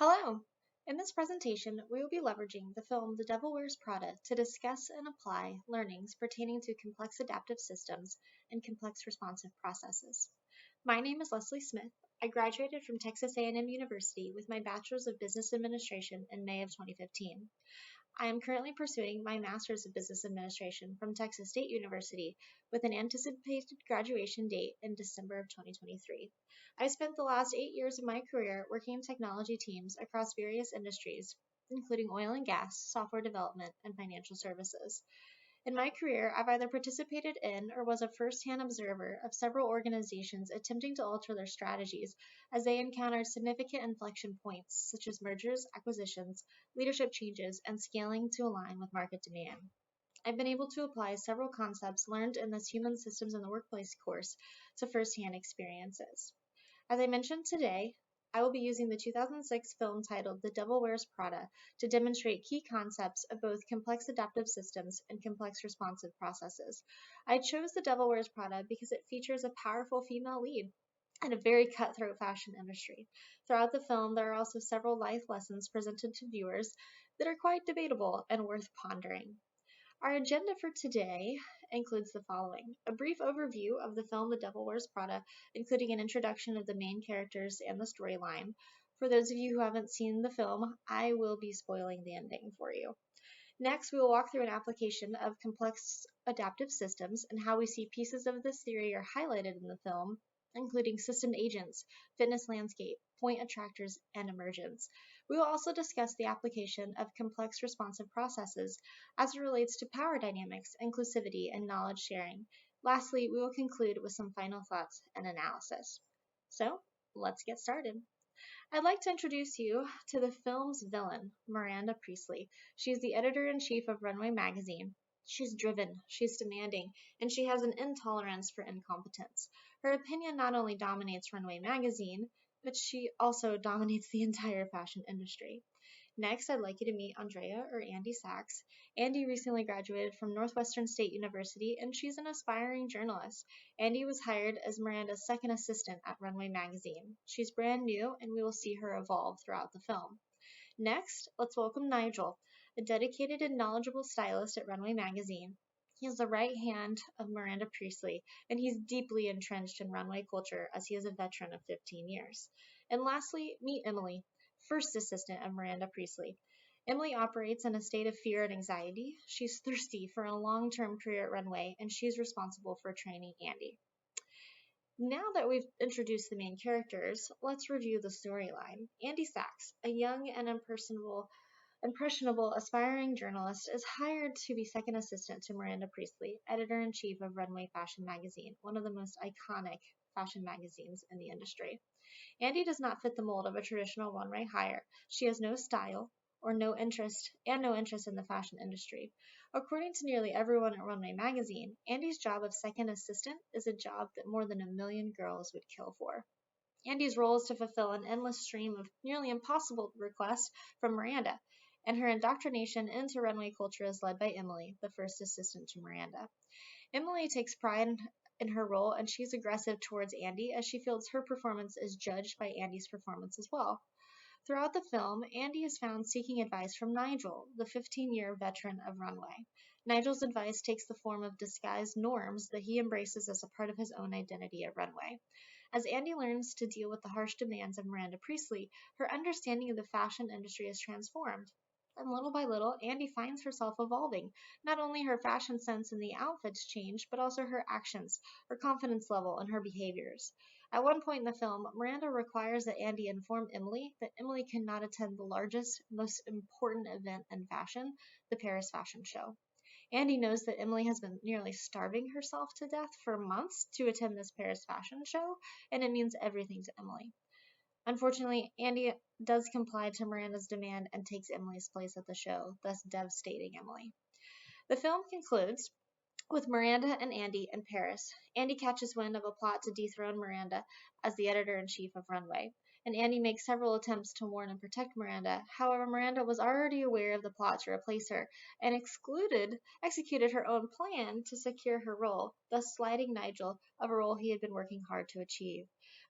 Hello! In this presentation, we will be leveraging the film The Devil Wears Prada to discuss and apply learnings pertaining to complex adaptive systems and complex responsive processes. My name is Leslie Smith. I graduated from Texas A&M University with my Bachelor's of Business Administration in May of 2015. I am currently pursuing my Master's of Business Administration from Texas State University with an anticipated graduation date in December of 2023. I spent the last 8 years of my career working in technology teams across various industries, including oil and gas, software development, and financial services. In my career, I've either participated in or was a first-hand observer of several organizations attempting to alter their strategies as they encountered significant inflection points such as mergers, acquisitions, leadership changes, and scaling to align with market demand. I've been able to apply several concepts learned in this Human Systems in the Workplace course to first-hand experiences. As I mentioned today, I will be using the 2006 film titled The Devil Wears Prada to demonstrate key concepts of both complex adaptive systems and complex responsive processes. I chose The Devil Wears Prada because it features a powerful female lead and a very cutthroat fashion industry. Throughout the film, there are also several life lessons presented to viewers that are quite debatable and worth pondering. Our agenda for today includes the following: a brief overview of the film The Devil Wears Prada, including an introduction of the main characters and the storyline. For those of you who haven't seen the film, I will be spoiling the ending for you. Next, we will walk through an application of complex adaptive systems and how we see pieces of this theory are highlighted in the film, including system agents, fitness landscape, point attractors, and emergence. We will also discuss the application of complex responsive processes as it relates to power dynamics, inclusivity, and knowledge sharing. Lastly, we will conclude with some final thoughts and analysis. So, let's get started. I'd like to introduce you to the film's villain, Miranda Priestley. She's the editor-in-chief of Runway magazine. She's driven, she's demanding, and she has an intolerance for incompetence. Her opinion not only dominates Runway magazine, but she also dominates the entire fashion industry. Next, I'd like you to meet Andrea or Andy Sachs. Andy recently graduated from Northwestern State University, and she's an aspiring journalist. Andy was hired as Miranda's second assistant at Runway magazine. She's brand new, and we will see her evolve throughout the film. Next, let's welcome Nigel, a dedicated and knowledgeable stylist at Runway magazine. He is the right hand of Miranda Priestley, and he's deeply entrenched in runway culture as he is a veteran of 15 years. And lastly, meet Emily, first assistant of Miranda Priestley. Emily operates in a state of fear and anxiety. She's thirsty for a long-term career at Runway, and she's responsible for training Andy. Now that we've introduced the main characters, let's review the storyline. Andy Sachs, a young and impressionable aspiring journalist, is hired to be second assistant to Miranda Priestley, editor-in-chief of Runway Fashion magazine, one of the most iconic fashion magazines in the industry. Andy does not fit the mold of a traditional runway hire. She has no style or no interest in the fashion industry. According to nearly everyone at Runway magazine, Andy's job of second assistant is a job that more than 1 million girls would kill for. Andy's role is to fulfill an endless stream of nearly impossible requests from Miranda, and her indoctrination into runway culture is led by Emily, the first assistant to Miranda. Emily takes pride in her role, and she's aggressive towards Andy as she feels her performance is judged by Andy's performance as well. Throughout the film, Andy is found seeking advice from Nigel, the 15-year veteran of Runway. Nigel's advice takes the form of disguised norms that he embraces as a part of his own identity at Runway. As Andy learns to deal with the harsh demands of Miranda Priestley, her understanding of the fashion industry is transformed. And little by little, Andy finds herself evolving. Not only her fashion sense and the outfits change, but also her actions, her confidence level, and her behaviors. At one point in the film, Miranda requires that Andy inform Emily that Emily cannot attend the largest, most important event in fashion, the Paris Fashion Show. Andy knows that Emily has been nearly starving herself to death for months to attend this Paris Fashion Show, and it means everything to Emily. Unfortunately, Andy does comply to Miranda's demand and takes Emily's place at the show, thus devastating Emily. The film concludes with Miranda and Andy in Paris. Andy catches wind of a plot to dethrone Miranda as the editor-in-chief of Runway, and Andy makes several attempts to warn and protect Miranda. However, Miranda was already aware of the plot to replace her and executed her own plan to secure her role, thus slighting Nigel of a role he had been working hard to achieve.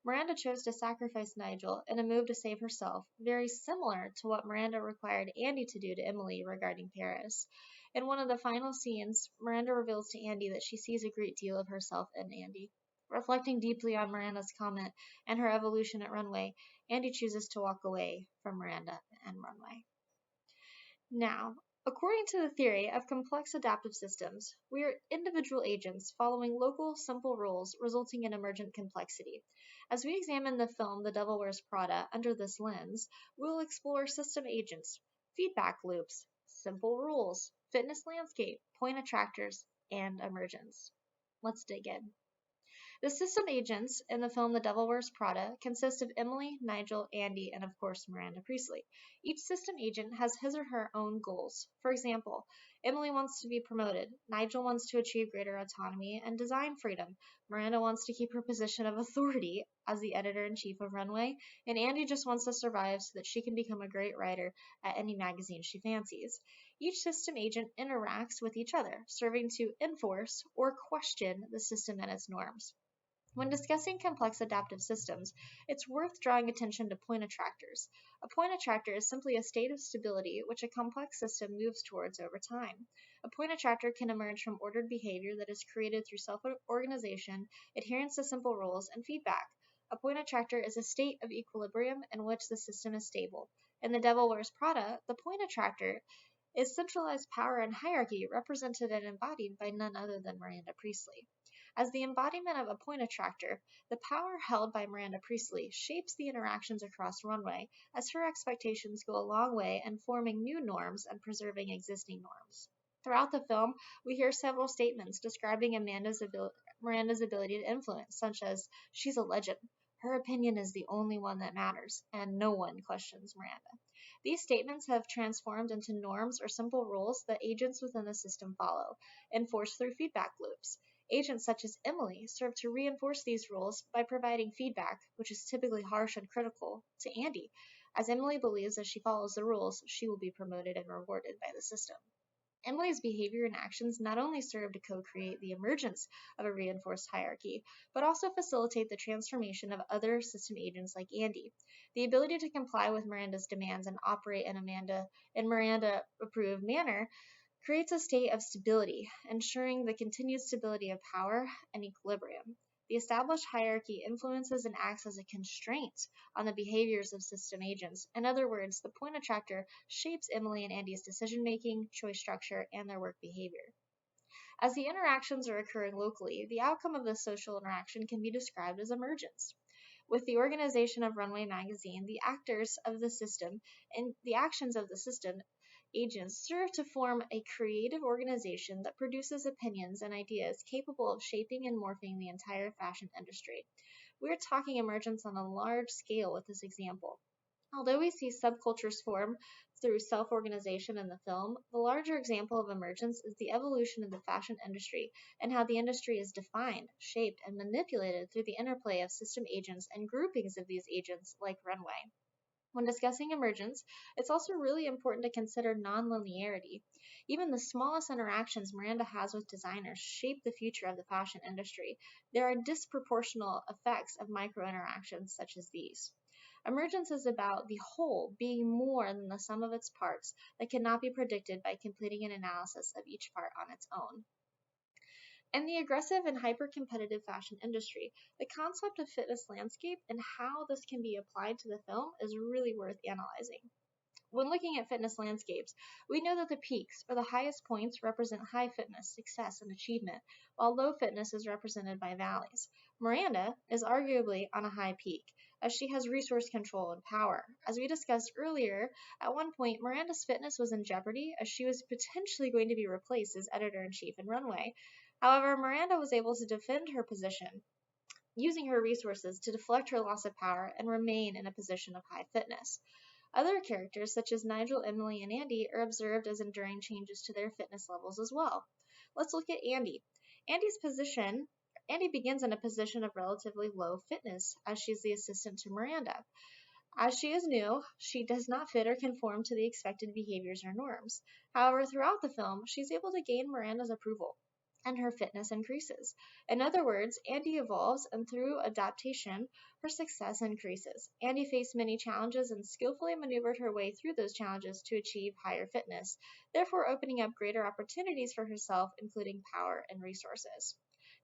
Miranda chose to sacrifice Nigel in a move to save herself, very similar to what Miranda required Andy to do to Emily regarding Paris. In one of the final scenes, Miranda reveals to Andy that she sees a great deal of herself in Andy. Reflecting deeply on Miranda's comment and her evolution at Runway, Andy chooses to walk away from Miranda and Runway. Now, according to the theory of complex adaptive systems, we are individual agents following local, simple rules resulting in emergent complexity. As we examine the film The Devil Wears Prada under this lens, we'll explore system agents, feedback loops, simple rules, fitness landscape, point attractors, and emergence. Let's dig in. The system agents in the film The Devil Wears Prada consist of Emily, Nigel, Andy, and of course Miranda Priestley. Each system agent has his or her own goals. For example, Emily wants to be promoted, Nigel wants to achieve greater autonomy and design freedom, Miranda wants to keep her position of authority as the editor-in-chief of Runway, and Andy just wants to survive so that she can become a great writer at any magazine she fancies. Each system agent interacts with each other, serving to enforce or question the system and its norms. When discussing complex adaptive systems, it's worth drawing attention to point attractors. A point attractor is simply a state of stability which a complex system moves towards over time. A point attractor can emerge from ordered behavior that is created through self-organization, adherence to simple rules, and feedback. A point attractor is a state of equilibrium in which the system is stable. In The Devil Wears Prada, the point attractor is centralized power and hierarchy represented and embodied by none other than Miranda Priestley. As the embodiment of a point attractor, the power held by Miranda Priestley shapes the interactions across Runway, as her expectations go a long way in forming new norms and preserving existing norms. Throughout the film, we hear several statements describing Miranda's ability to influence, such as, "She's a legend. Her opinion is the only one that matters, and no one questions Miranda." These statements have transformed into norms or simple rules that agents within the system follow, enforced through feedback loops. Agents such as Emily serve to reinforce these rules by providing feedback, which is typically harsh and critical, to Andy, as Emily believes as she follows the rules, she will be promoted and rewarded by the system. Emily's behavior and actions not only serve to co-create the emergence of a reinforced hierarchy, but also facilitate the transformation of other system agents like Andy. The ability to comply with Miranda's demands and operate in a Miranda-approved manner creates a state of stability, ensuring the continued stability of power and equilibrium. The established hierarchy influences and acts as a constraint on the behaviors of system agents. In other words, the point attractor shapes Emily and Andy's decision-making, choice structure, and their work behavior. As the interactions are occurring locally, the outcome of this social interaction can be described as emergence. With the organization of Runway magazine, the actors of the system and the actions of the system agents serve to form a creative organization that produces opinions and ideas capable of shaping and morphing the entire fashion industry. We're talking emergence on a large scale with this example. Although we see subcultures form through self-organization in the film, the larger example of emergence is the evolution of the fashion industry and how the industry is defined, shaped, and manipulated through the interplay of system agents and groupings of these agents like Runway. When discussing emergence, it's also really important to consider nonlinearity. Even the smallest interactions Miranda has with designers shape the future of the fashion industry. There are disproportional effects of micro-interactions such as these. Emergence is about the whole being more than the sum of its parts that cannot be predicted by completing an analysis of each part on its own. In the aggressive and hyper-competitive fashion industry, the concept of fitness landscape and how this can be applied to the film is really worth analyzing. When looking at fitness landscapes, we know that the peaks or the highest points represent high fitness, success, and achievement, while low fitness is represented by valleys. Miranda is arguably on a high peak, as she has resource control and power. As we discussed earlier, at one point, Miranda's fitness was in jeopardy as she was potentially going to be replaced as editor-in-chief in Runway. However, Miranda was able to defend her position, using her resources to deflect her loss of power and remain in a position of high fitness. Other characters, such as Nigel, Emily, and Andy, are observed as enduring changes to their fitness levels as well. Let's look at Andy. Andy begins in a position of relatively low fitness, as she's the assistant to Miranda. As she is new, she does not fit or conform to the expected behaviors or norms. However, throughout the film, she's able to gain Miranda's approval. and her fitness increases. In other words, Andy evolves, and through adaptation, her success increases. Andy faced many challenges and skillfully maneuvered her way through those challenges to achieve higher fitness, therefore opening up greater opportunities for herself, including power and resources.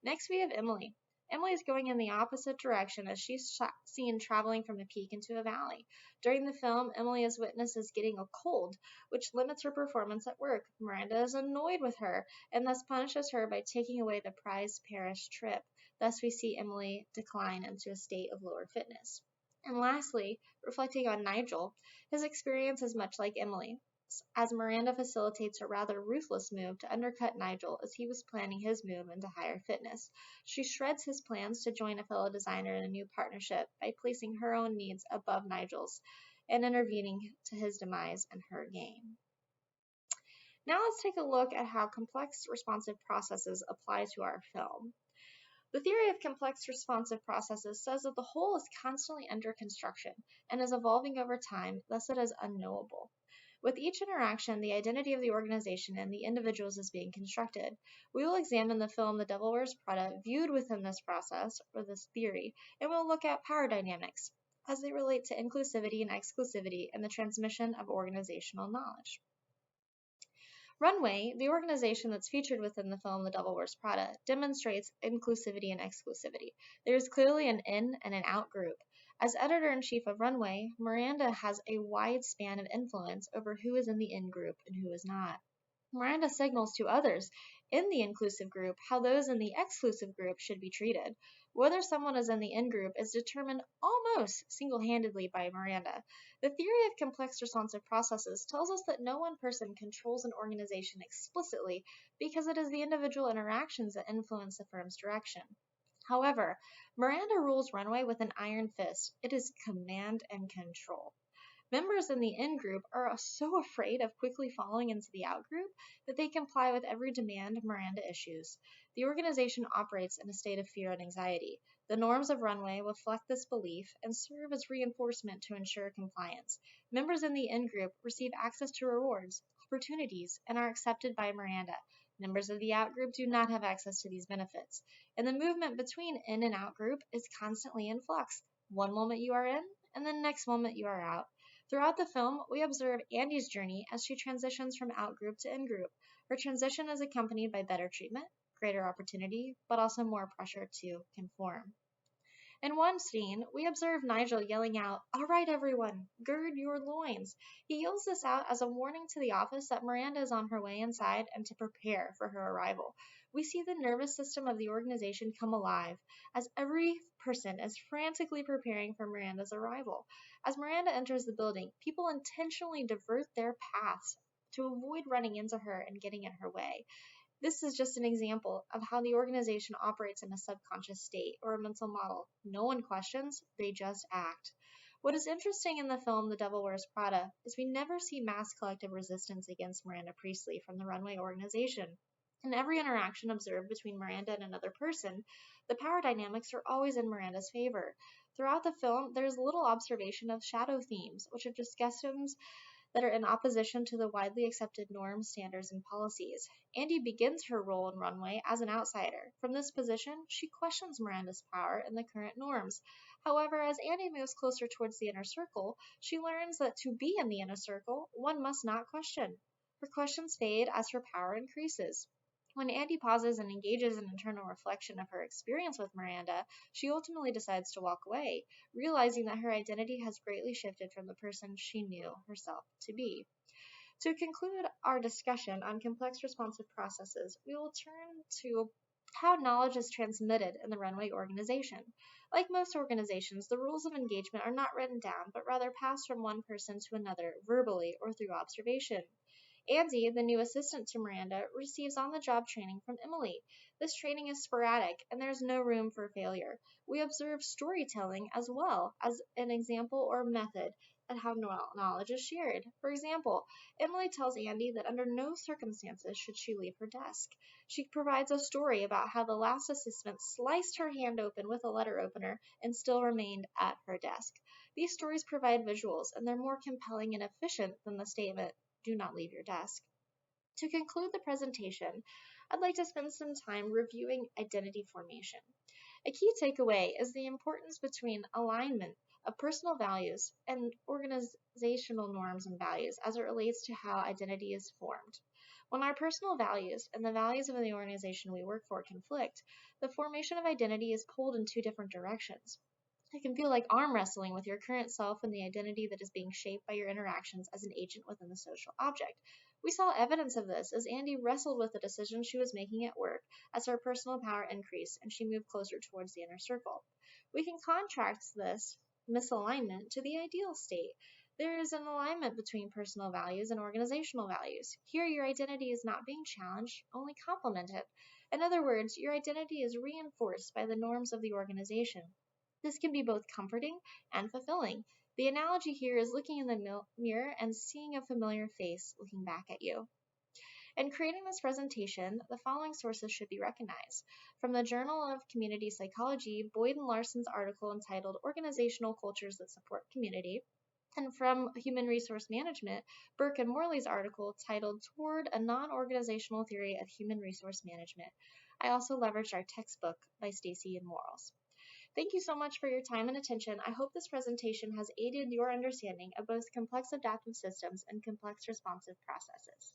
Next, we have Emily. Emily is going in the opposite direction as she's seen traveling from a peak into a valley. During the film, Emily is witnessed as getting a cold, which limits her performance at work. Miranda is annoyed with her and thus punishes her by taking away the prized Paris trip. Thus, we see Emily decline into a state of lower fitness. And lastly, reflecting on Nigel, his experience is much like Emily, as Miranda facilitates a rather ruthless move to undercut Nigel as he was planning his move into higher fitness. She shreds his plans to join a fellow designer in a new partnership by placing her own needs above Nigel's and intervening to his demise and her gain. Now let's take a look at how complex responsive processes apply to our film. The theory of complex responsive processes says that the whole is constantly under construction and is evolving over time, thus it is unknowable. With each interaction, the identity of the organization and the individuals is being constructed. We will examine the film The Devil Wears Prada viewed within this process, or this theory, and we'll look at power dynamics as they relate to inclusivity and exclusivity and the transmission of organizational knowledge. Runway, the organization that's featured within the film The Devil Wears Prada, demonstrates inclusivity and exclusivity. There is clearly an in and an out group. As editor-in-chief of Runway, Miranda has a wide span of influence over who is in the in group and who is not. Miranda signals to others in the inclusive group how those in the exclusive group should be treated. Whether someone is in the in group is determined almost single-handedly by Miranda. The theory of complex responsive processes tells us that no one person controls an organization explicitly because it is the individual interactions that influence the firm's direction. However, Miranda rules Runway with an iron fist. It is command and control. Members in the in group are so afraid of quickly falling into the out group that they comply with every demand Miranda issues. The organization operates in a state of fear and anxiety. The norms of Runway reflect this belief and serve as reinforcement to ensure compliance. Members in the in group receive access to rewards, opportunities, and are accepted by Miranda. Members of the out group do not have access to these benefits. And the movement between in and out group is constantly in flux. One moment you are in, and the next moment you are out. Throughout the film, we observe Andy's journey as she transitions from out-group to in-group. Her transition is accompanied by better treatment, greater opportunity, but also more pressure to conform. In one scene, we observe Nigel yelling out, "All right, everyone, gird your loins." He yells this out as a warning to the office that Miranda is on her way inside and to prepare for her arrival. We see the nervous system of the organization come alive as every person is frantically preparing for Miranda's arrival. As Miranda enters the building, people intentionally divert their paths to avoid running into her and getting in her way. This is just an example of how the organization operates in a subconscious state or a mental model. No one questions, they just act. What is interesting in the film The Devil Wears Prada is we never see mass collective resistance against Miranda Priestley from the Runway organization. In every interaction observed between Miranda and another person, the power dynamics are always in Miranda's favor. Throughout the film, there is little observation of shadow themes, which are discussions that are in opposition to the widely accepted norms, standards, and policies. Andy begins her role in Runway as an outsider. From this position, she questions Miranda's power and the current norms. However, as Andy moves closer towards the inner circle, she learns that to be in the inner circle, one must not question. Her questions fade as her power increases. When Andy pauses and engages in internal reflection of her experience with Miranda, she ultimately decides to walk away, realizing that her identity has greatly shifted from the person she knew herself to be. To conclude our discussion on complex responsive processes, we will turn to how knowledge is transmitted in the Runway organization. Like most organizations, the rules of engagement are not written down, but rather passed from one person to another, verbally or through observation. Andy, the new assistant to Miranda, receives on-the-job training from Emily. This training is sporadic, and there is no room for failure. We observe storytelling as well as an example or method at how knowledge is shared. For example, Emily tells Andy that under no circumstances should she leave her desk. She provides a story about how the last assistant sliced her hand open with a letter opener and still remained at her desk. These stories provide visuals, and they're more compelling and efficient than the statement, "Do not leave your desk." To conclude the presentation, I'd like to spend some time reviewing identity formation. A key takeaway is the importance between alignment of personal values and organizational norms and values as it relates to how identity is formed. When our personal values and the values of the organization we work for conflict, the formation of identity is pulled in two different directions. It can feel like arm wrestling with your current self and the identity that is being shaped by your interactions as an agent within the social object. We saw evidence of this as Andy wrestled with the decisions she was making at work as her personal power increased and she moved closer towards the inner circle. We can contrast this misalignment to the ideal state. There is an alignment between personal values and organizational values. Here, your identity is not being challenged, only complemented. In other words, your identity is reinforced by the norms of the organization. This can be both comforting and fulfilling. The analogy here is looking in the mirror and seeing a familiar face looking back at you. In creating this presentation, the following sources should be recognized. From the Journal of Community Psychology, Boyd and Larson's article entitled Organizational Cultures That Support Community, and from Human Resource Management, Burke and Morley's article titled Toward a Non-Organizational Theory of Human Resource Management. I also leveraged our textbook by Stacy and Morals. Thank you so much for your time and attention. I hope this presentation has aided your understanding of both complex adaptive systems and complex responsive processes.